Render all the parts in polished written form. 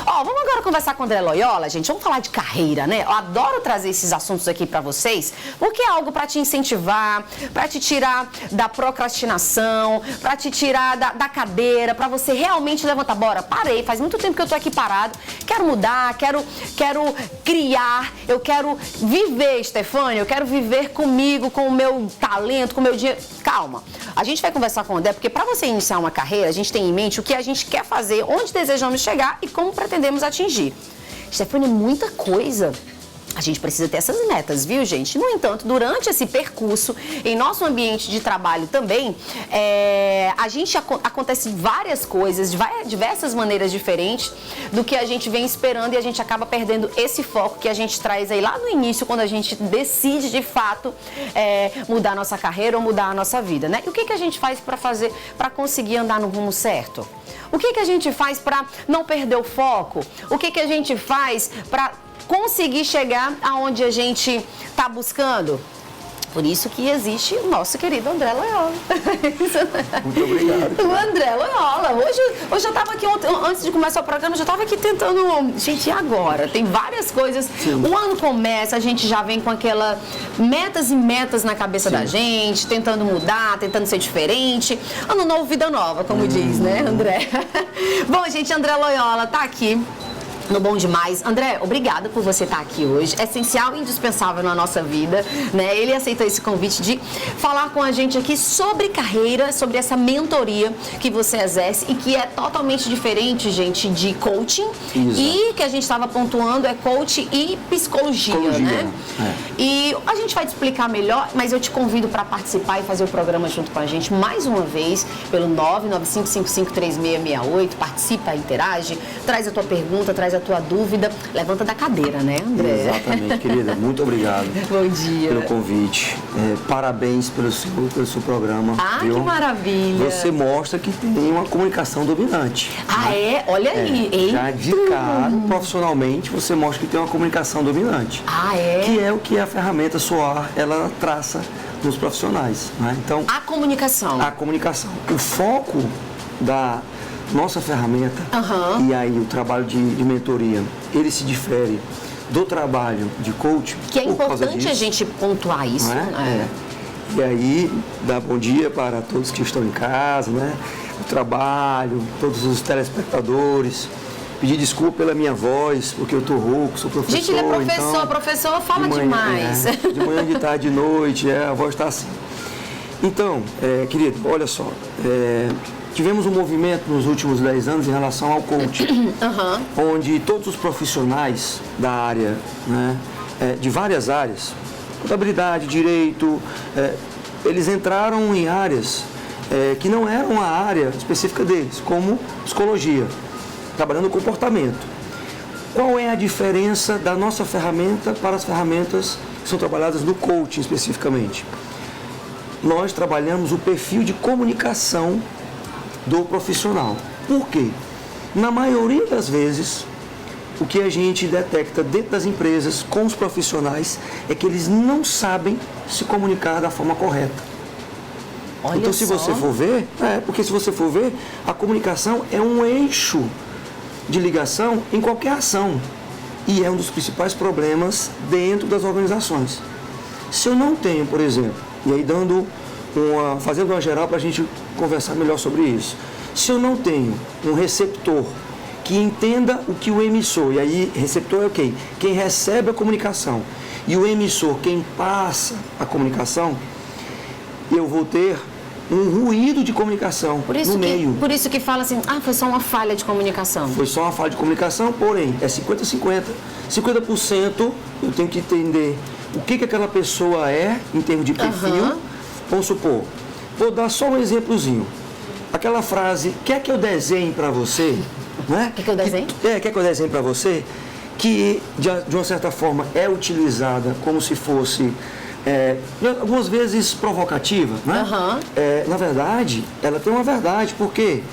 Ó, vamos agora conversar com o André Loyola, gente. Vamos falar de carreira, né? Eu adoro trazer esses assuntos aqui pra vocês, porque é algo pra te incentivar, pra te tirar da procrastinação, pra te tirar da cadeira, pra você realmente levantar. Bora, parei, faz muito tempo que eu tô aqui parado, quero mudar, quero criar, eu quero viver, Stefânia, eu quero viver comigo, com o meu talento, com o meu dinheiro. Calma, a gente vai conversar com o André, porque pra você iniciar uma carreira, a gente tem em mente o que a gente quer fazer, onde desejamos chegar e como pretendemos atingir. Stefânia, muita coisa. A gente precisa ter essas metas, viu, gente? No entanto, durante esse percurso, em nosso ambiente de trabalho também, acontece várias coisas, de diversas maneiras diferentes do que a gente vem esperando e a gente acaba perdendo esse foco que a gente traz aí lá no início, quando a gente decide, de fato, mudar a nossa carreira ou mudar a nossa vida, né? E o que a gente faz para conseguir andar no rumo certo? O que a gente faz para não perder o foco? O que a gente faz para conseguir chegar aonde a gente está buscando? Por isso que existe o nosso querido André Loyola. Muito obrigado. O André Loyola. Hoje eu estava aqui, antes de começar o programa, eu já estava aqui tentando... Gente, e agora? Tem várias coisas. Sim. O ano começa, a gente já vem com aquelas metas e metas na cabeça da gente, tentando mudar, tentando ser diferente. Ano novo, vida nova, como diz, né, André? Bom, gente, André Loyola tá aqui no Bom Demais. André, obrigada por você estar aqui hoje. É essencial e indispensável na nossa vida, né? Ele aceitou esse convite de falar com a gente aqui sobre carreira, sobre essa mentoria que você exerce e que é totalmente diferente, gente, de coaching. Exato. E que a gente estava pontuando é coaching e psicologia, né? E a gente vai te explicar melhor, mas eu te convido para participar e fazer o programa junto com a gente mais uma vez pelo 995553668. Participa, interage, traz a tua pergunta, traz a tua dúvida, levanta da cadeira, né, André? Exatamente, querida. Muito obrigado. Bom dia. Pelo convite. Parabéns pelo seu programa. Ah, viu? Que maravilha. Você mostra que tem uma comunicação dominante. Ah, né? Olha aí. Já de cara, profissionalmente, você mostra que tem uma comunicação dominante. Ah, é? Que é o que a ferramenta SOAR, ela traça nos profissionais, né? Então, a comunicação. A comunicação. O foco da nossa ferramenta, e aí o trabalho de mentoria, ele se difere do trabalho de coach. Que é importante a gente pontuar isso. Né? E aí, dá bom dia para todos que estão em casa, né? O trabalho, todos os telespectadores. Pedir desculpa pela minha voz, porque eu tô rouco, sou professor. Gente, ele é professor, então, professor fala demais. De manhã, de tarde, de noite, a voz está assim. Então, querido, olha só, tivemos um movimento nos últimos 10 anos em relação ao coaching, onde todos os profissionais da área, né, de várias áreas, contabilidade, direito, eles entraram em áreas que não eram a área específica deles, como psicologia, trabalhando o comportamento. Qual é a diferença da nossa ferramenta para as ferramentas que são trabalhadas no coaching especificamente? Nós trabalhamos o perfil de comunicação do profissional. Por quê? Na maioria das vezes, o que a gente detecta dentro das empresas com os profissionais é que eles não sabem se comunicar da forma correta. Olha então, se você for ver, porque se você for ver, a comunicação é um eixo de ligação em qualquer ação e é um dos principais problemas dentro das organizações. Se eu não tenho, por exemplo, e aí fazendo uma geral para a gente conversar melhor sobre isso. Se eu não tenho um receptor que entenda o que o emissor, e aí receptor é quem? Quem recebe a comunicação, e o emissor, quem passa a comunicação, eu vou ter um ruído de comunicação no meio. Por isso que fala assim, foi só uma falha de comunicação. Foi só uma falha de comunicação, porém, é 50-50. 50% eu tenho que entender o que aquela pessoa é, em termos de perfil. Vamos supor, vou dar só um exemplozinho. Aquela frase, quer que eu desenhe para você? Né? Quer que eu desenhe? Quer que eu desenhe para você? Que, de uma certa forma, é utilizada como se fosse, algumas vezes provocativa, né? Na verdade, ela tem uma verdade, porque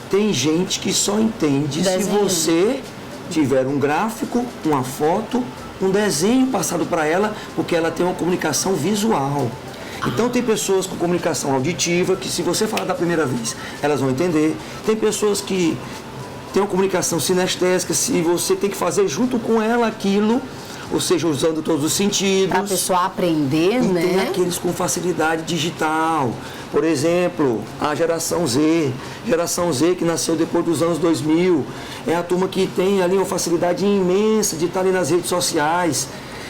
tem gente que só entende se você tiver um gráfico, uma foto, um desenho passado para ela, porque ela tem uma comunicação visual. Então, tem pessoas com comunicação auditiva, que se você falar da primeira vez, elas vão entender. Tem pessoas que tem uma comunicação sinestésica, se você tem que fazer junto com ela aquilo, ou seja, usando todos os sentidos. Para a pessoa aprender, e né? Tem aqueles com facilidade digital. Por exemplo, a geração Z. Geração Z que nasceu depois dos anos 2000. É a turma que tem ali uma facilidade imensa de estar ali nas redes sociais.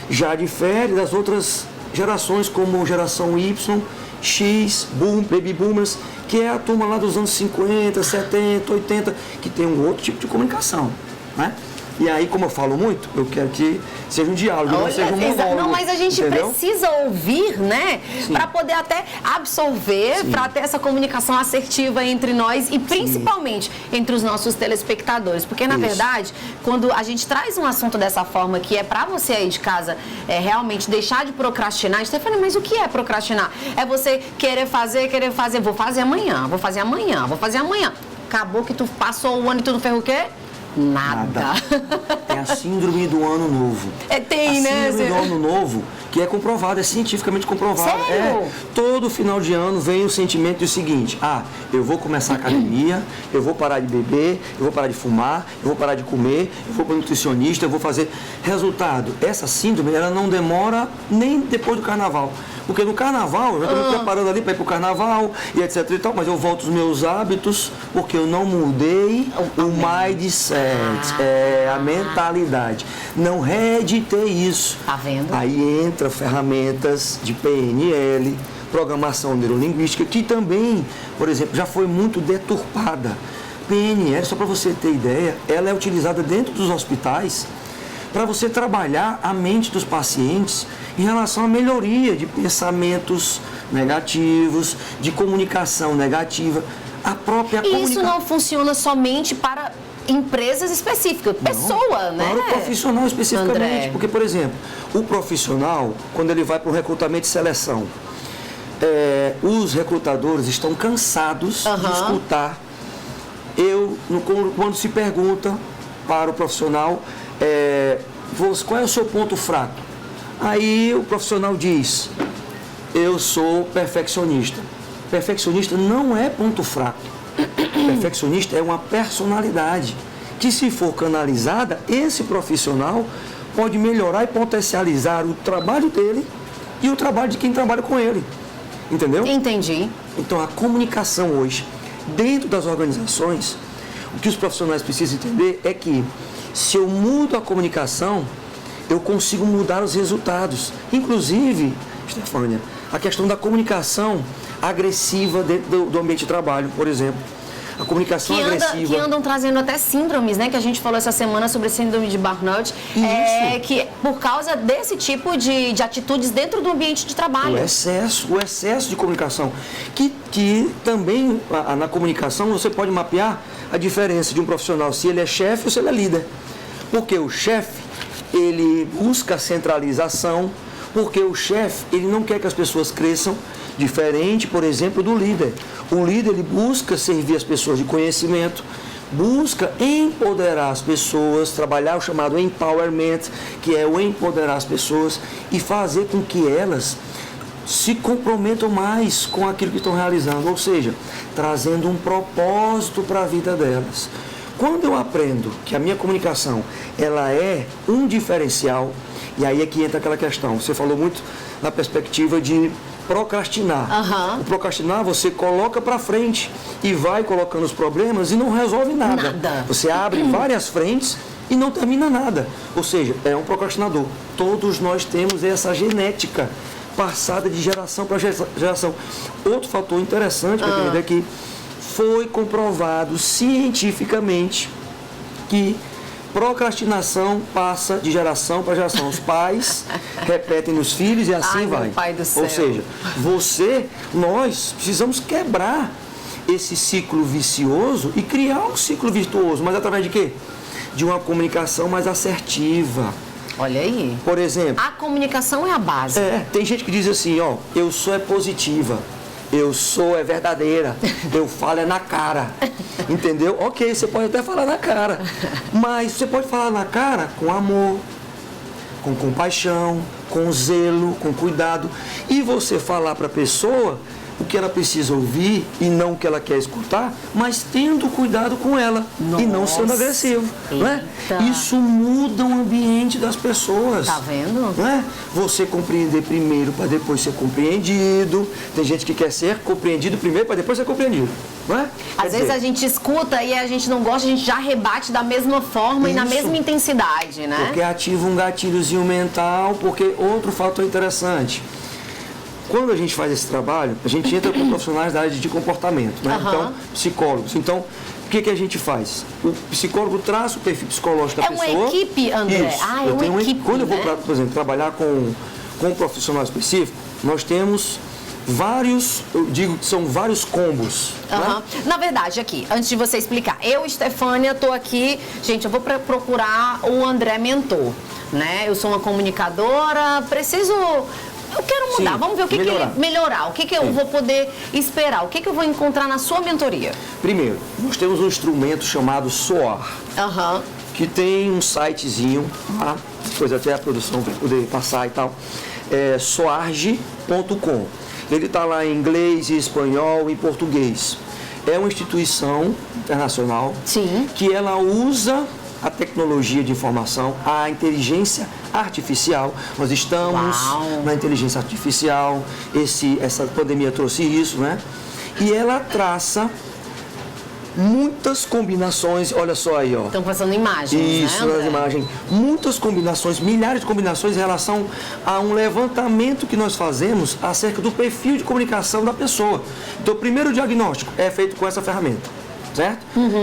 Já difere das outras gerações, como geração Y, X, Baby Boomers, que é a turma lá dos anos 50, 70, 80, que tem um outro tipo de comunicação, né? E aí, como eu falo muito, eu quero que seja um diálogo, não seja um monólogo. Não, mas a gente precisa ouvir, né? Para poder até absorver, para ter essa comunicação assertiva entre nós e principalmente entre os nossos telespectadores. Porque, na verdade, quando a gente traz um assunto dessa forma, que é para você aí de casa realmente deixar de procrastinar, Stefania, mas o que é procrastinar? É você querer fazer, vou fazer amanhã. Acabou que tu passou o ano e tu não fez o quê? Nada. É a síndrome do ano novo. Tem, né? A síndrome do ano novo, que é comprovada, é cientificamente comprovada. Sério? Todo final de ano vem o sentimento do seguinte: eu vou começar a academia, eu vou parar de beber, eu vou parar de fumar, eu vou parar de comer, eu vou para o nutricionista, eu vou fazer. Resultado, essa síndrome, ela não demora nem depois do carnaval. Porque no carnaval, eu já estou me preparando ali para ir para o carnaval e etc e tal, mas eu volto aos meus hábitos porque eu não mudei o mindset, a mentalidade. Não reeditei isso. Tá vendo? Aí entra ferramentas de PNL, programação neurolinguística, que também, por exemplo, já foi muito deturpada. PNL, só para você ter ideia, ela é utilizada dentro dos hospitais para você trabalhar a mente dos pacientes em relação à melhoria de pensamentos negativos, de comunicação negativa, a própria comunicação. E isso não funciona somente para empresas específicas, pessoa, né? Para o profissional especificamente, André. porque, por exemplo, o profissional, quando ele vai para o recrutamento e seleção, os recrutadores estão cansados de escutar quando se pergunta para o profissional qual é o seu ponto fraco. Aí o profissional diz: eu sou perfeccionista. Perfeccionista não é ponto fraco. Perfeccionista é uma personalidade que, se for canalizada, esse profissional pode melhorar e potencializar o trabalho dele e o trabalho de quem trabalha com ele. Entendeu? Entendi. Então, a comunicação hoje, dentro das organizações, o que os profissionais precisam entender é que, se eu mudo a comunicação, eu consigo mudar os resultados. Inclusive, Stefania, a questão da comunicação agressiva dentro do ambiente de trabalho, por exemplo. A comunicação agressiva. Que andam trazendo até síndromes, né? Que a gente falou essa semana sobre síndrome de burnout. Que por causa desse tipo de atitudes dentro do ambiente de trabalho. O excesso de comunicação. Que também, na comunicação, você pode mapear a diferença de um profissional, se ele é chefe ou se ele é líder. Porque o chefe, ele busca a centralização, porque o chefe, ele não quer que as pessoas cresçam, diferente, por exemplo, do líder. O líder, ele busca servir as pessoas de conhecimento, busca empoderar as pessoas, trabalhar o chamado empowerment, que é o empoderar as pessoas e fazer com que elas se comprometam mais com aquilo que estão realizando, ou seja, trazendo um propósito para a vida delas. Quando eu aprendo que a minha comunicação, ela é um diferencial, e aí é que entra aquela questão, você falou muito na perspectiva de procrastinar. O procrastinar, você coloca para frente e vai colocando os problemas e não resolve nada. Você abre várias frentes e não termina nada. Ou seja, é um procrastinador. Todos nós temos essa genética passada de geração para geração. Outro fator interessante para entender é que foi comprovado cientificamente que procrastinação passa de geração para geração. Os pais repetem nos filhos e assim vai. Meu pai do céu. Ou seja, nós precisamos quebrar esse ciclo vicioso e criar um ciclo virtuoso. Mas através de quê? De uma comunicação mais assertiva. Olha aí. Por exemplo, a comunicação é a base. Tem gente que diz assim, eu sou positiva. Eu sou verdadeira, eu falo na cara, entendeu? Ok, você pode até falar na cara, mas você pode falar na cara com amor, com compaixão, com zelo, com cuidado. E você falar para a pessoa, o que ela precisa ouvir e não o que ela quer escutar, mas tendo cuidado com ela e não sendo agressivo. Não é? Isso muda o ambiente das pessoas. Tá vendo? Não é? Você compreender primeiro para depois ser compreendido. Tem gente que quer ser compreendido primeiro para depois ser compreendido. Não é? Às vezes a gente escuta e a gente não gosta, a gente já rebate da mesma forma e na mesma intensidade, né? Porque ativa um gatilhozinho mental, porque outro fator interessante. Quando a gente faz esse trabalho, a gente entra com profissionais da área de comportamento, né? Então, psicólogos. Então, o que a gente faz? O psicólogo traça o perfil psicológico da pessoa. É uma equipe, André? Isso. É uma equipe, quando eu vou, por exemplo, trabalhar com um profissional específico, nós temos vários, eu digo que são vários combos. Né? Na verdade, aqui, antes de você explicar, eu, Estefânia, tô aqui, gente, eu vou procurar o André mentor, né? Eu sou uma comunicadora, eu quero mudar, vamos ver o que melhorar, o que eu vou poder esperar, o que eu vou encontrar na sua mentoria. Primeiro, nós temos um instrumento chamado SOAR, que tem um sitezinho, tá? Depois até a produção vai poder passar e tal, soarge.com. Ele está lá em inglês, em espanhol, em português. É uma instituição internacional que ela usa a tecnologia de informação, a inteligência artificial. Nós estamos na inteligência artificial, essa pandemia trouxe isso, né? E ela traça muitas combinações, olha só aí, ó. Estão passando imagens, isso, né, imagens. Muitas combinações, milhares de combinações em relação a um levantamento que nós fazemos acerca do perfil de comunicação da pessoa. Então, o primeiro diagnóstico é feito com essa ferramenta, certo?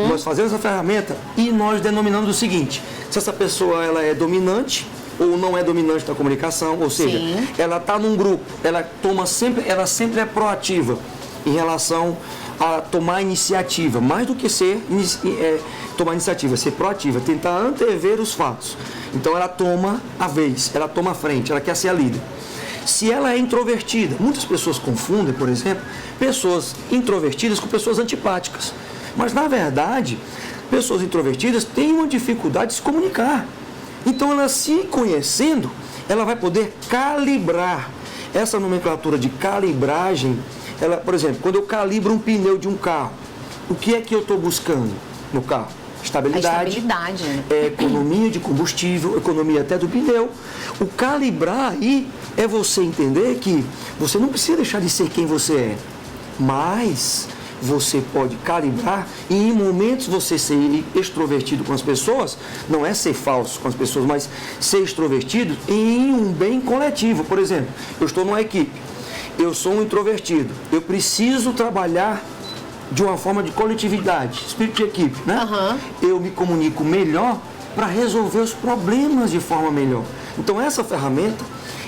Nós fazemos essa ferramenta e nós denominamos o seguinte: se essa pessoa ela é dominante ou não é dominante na comunicação, ou seja, ela está num grupo, ela sempre é proativa em relação a tomar iniciativa, mais do que tomar iniciativa, ser proativa, tentar antever os fatos. Então ela toma a vez, ela toma a frente, ela quer ser a líder. Se ela é introvertida, muitas pessoas confundem, por exemplo, pessoas introvertidas com pessoas antipáticas. Mas na verdade, pessoas introvertidas têm uma dificuldade de se comunicar. Então ela, se conhecendo, ela vai poder calibrar. Essa nomenclatura de calibragem, por exemplo, quando eu calibro um pneu de um carro, o que é que eu estou buscando no carro? Estabilidade, economia de combustível, economia até do pneu. O calibrar aí é você entender que você não precisa deixar de ser quem você é, mas você pode calibrar e em momentos você ser extrovertido com as pessoas, não é ser falso com as pessoas, mas ser extrovertido em um bem coletivo. Por exemplo, eu estou numa equipe, eu sou um introvertido, eu preciso trabalhar de uma forma de coletividade, espírito de equipe, né? Eu me comunico melhor para resolver os problemas de forma melhor. Então essa ferramenta,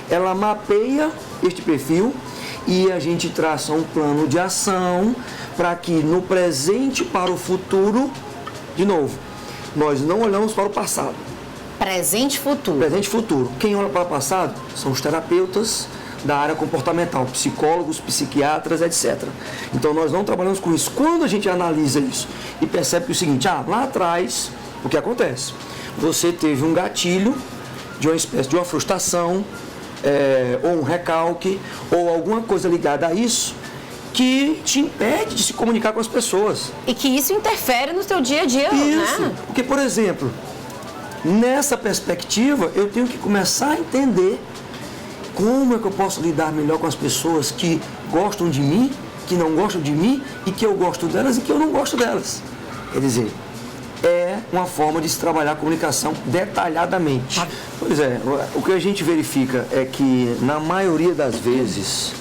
ela mapeia este perfil e a gente traça um plano de ação para que no presente para o futuro, de novo, nós não olhamos para o passado. Presente e futuro. Presente e futuro. Quem olha para o passado são os terapeutas da área comportamental, psicólogos, psiquiatras, etc. Então nós não trabalhamos com isso. Quando a gente analisa isso e percebe que é o seguinte, lá atrás, o que acontece? Você teve um gatilho de uma espécie de uma frustração, ou um recalque, ou alguma coisa ligada a isso, que te impede de se comunicar com as pessoas. E que isso interfere no teu dia a dia, isso, né? Porque, por exemplo, nessa perspectiva, eu tenho que começar a entender como é que eu posso lidar melhor com as pessoas que gostam de mim, que não gostam de mim, e que eu gosto delas e que eu não gosto delas. Quer dizer, é uma forma de se trabalhar a comunicação detalhadamente. Pois é, o que a gente verifica é que, na maioria das vezes,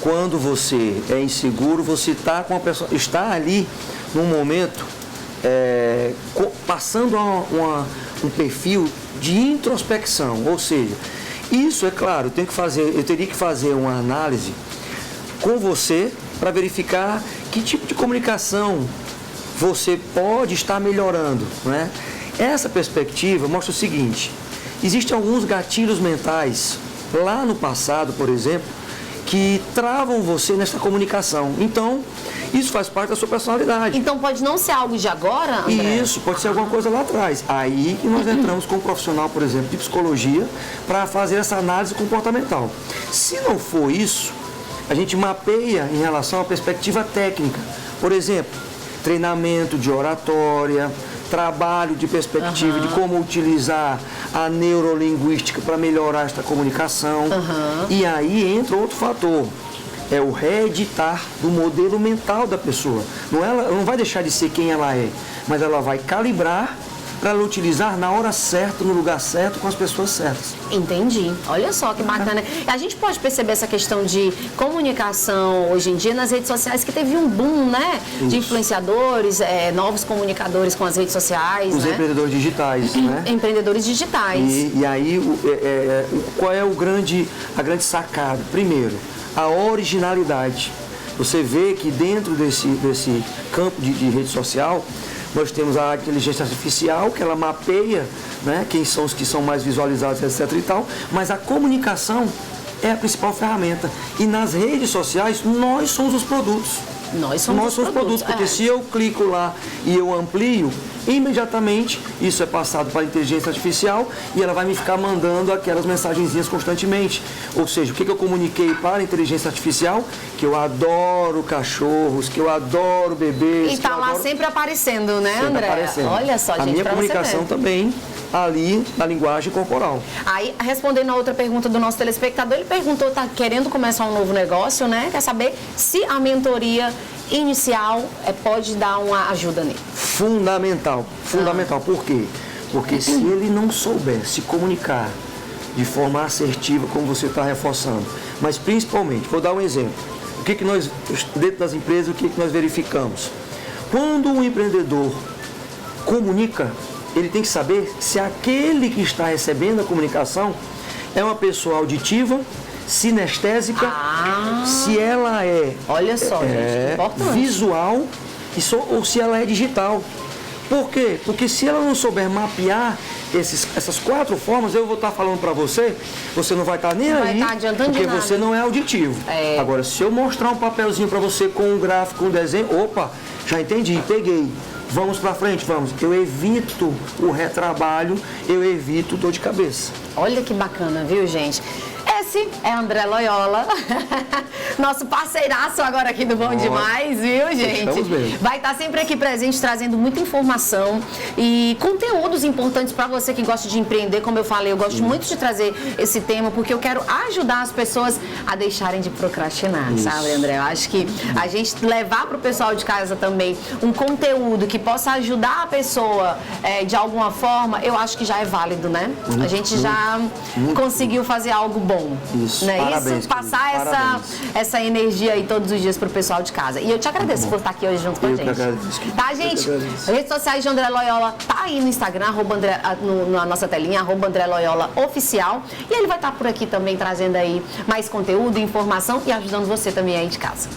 quando você é inseguro, você está com a pessoa, está ali num momento passando um perfil de introspecção, ou seja, isso é claro, eu teria que fazer uma análise com você para verificar que tipo de comunicação você pode estar melhorando, né? Essa perspectiva mostra o seguinte: existem alguns gatilhos mentais lá no passado, por exemplo, que travam você nessa comunicação. Então, isso faz parte da sua personalidade. Então, pode não ser algo de agora, André? Isso, pode ser alguma coisa lá atrás. Aí que nós entramos com um profissional, por exemplo, de psicologia, para fazer essa análise comportamental. Se não for isso, a gente mapeia em relação à perspectiva técnica. Por exemplo, treinamento de oratória, trabalho de perspectiva de como utilizar a neurolinguística para melhorar esta comunicação. E aí entra outro fator, é o reeditar do modelo mental da pessoa. Ela não vai deixar de ser quem ela é, mas ela vai calibrar para ela utilizar na hora certa, no lugar certo, com as pessoas certas. Entendi. Olha só que bacana. A gente pode perceber essa questão de comunicação hoje em dia nas redes sociais, que teve um boom, né? Isso. De influenciadores, novos comunicadores com as redes sociais. Os empreendedores digitais, né? Empreendedores digitais. E aí, qual é a grande sacada? Primeiro, a originalidade. Você vê que dentro desse campo de rede social, nós temos a inteligência artificial, que ela mapeia, né, quem são os que são mais visualizados, etc. e tal, mas a comunicação é a principal ferramenta. E nas redes sociais, nós somos os produtos. Nós somos os produtos, porque se eu clico lá e eu amplio, imediatamente isso é passado para a inteligência artificial e ela vai me ficar mandando aquelas mensagenzinhas constantemente. Ou seja, o que eu comuniquei para a inteligência artificial? Que eu adoro cachorros, que eu adoro bebês. E está lá sempre aparecendo, né, sempre André? Aparecendo. Olha só, gente, a minha comunicação também ali na linguagem corporal. Aí, respondendo a outra pergunta do nosso telespectador, ele perguntou, está querendo começar um novo negócio, né? Quer saber se a mentoria inicial pode dar uma ajuda nele. Fundamental. Por quê? Porque se ele não souber se comunicar de forma assertiva, como você está reforçando, mas principalmente, vou dar um exemplo. O que nós, dentro das empresas, o que nós verificamos? Quando um empreendedor comunica, ele tem que saber se aquele que está recebendo a comunicação é uma pessoa auditiva, sinestésica, se ela é, olha só, gente, visual ou se ela é digital. Por quê? Porque se ela não souber mapear essas 4 formas, eu vou estar falando para você, você não vai estar nem aí, porque você não é auditivo. Agora, se eu mostrar um papelzinho para você com um gráfico, um desenho, opa, já entendi, peguei. Vamos para frente, vamos. Eu evito o retrabalho, eu evito dor de cabeça. Olha que bacana, viu, gente? Esse é André Loyola, nosso parceiraço agora aqui do Bom Demais, viu, gente? Vai estar sempre aqui presente, trazendo muita informação e conteúdos importantes para você que gosta de empreender. Como eu falei, eu gosto muito de trazer esse tema, porque eu quero ajudar as pessoas a deixarem de procrastinar, sabe, André? Eu acho que a gente levar para o pessoal de casa também um conteúdo que possa ajudar a pessoa de alguma forma, eu acho que já é válido, né? A gente já conseguiu fazer algo bom. Isso, né? Parabéns, isso, passar essa energia aí todos os dias pro pessoal de casa. E eu te agradeço por estar aqui hoje junto com a gente. Tá, gente? As redes sociais de André Loyola tá aí no Instagram, na nossa telinha, @André Loyola Oficial. E ele vai estar por aqui também trazendo aí mais conteúdo, informação e ajudando você também aí de casa.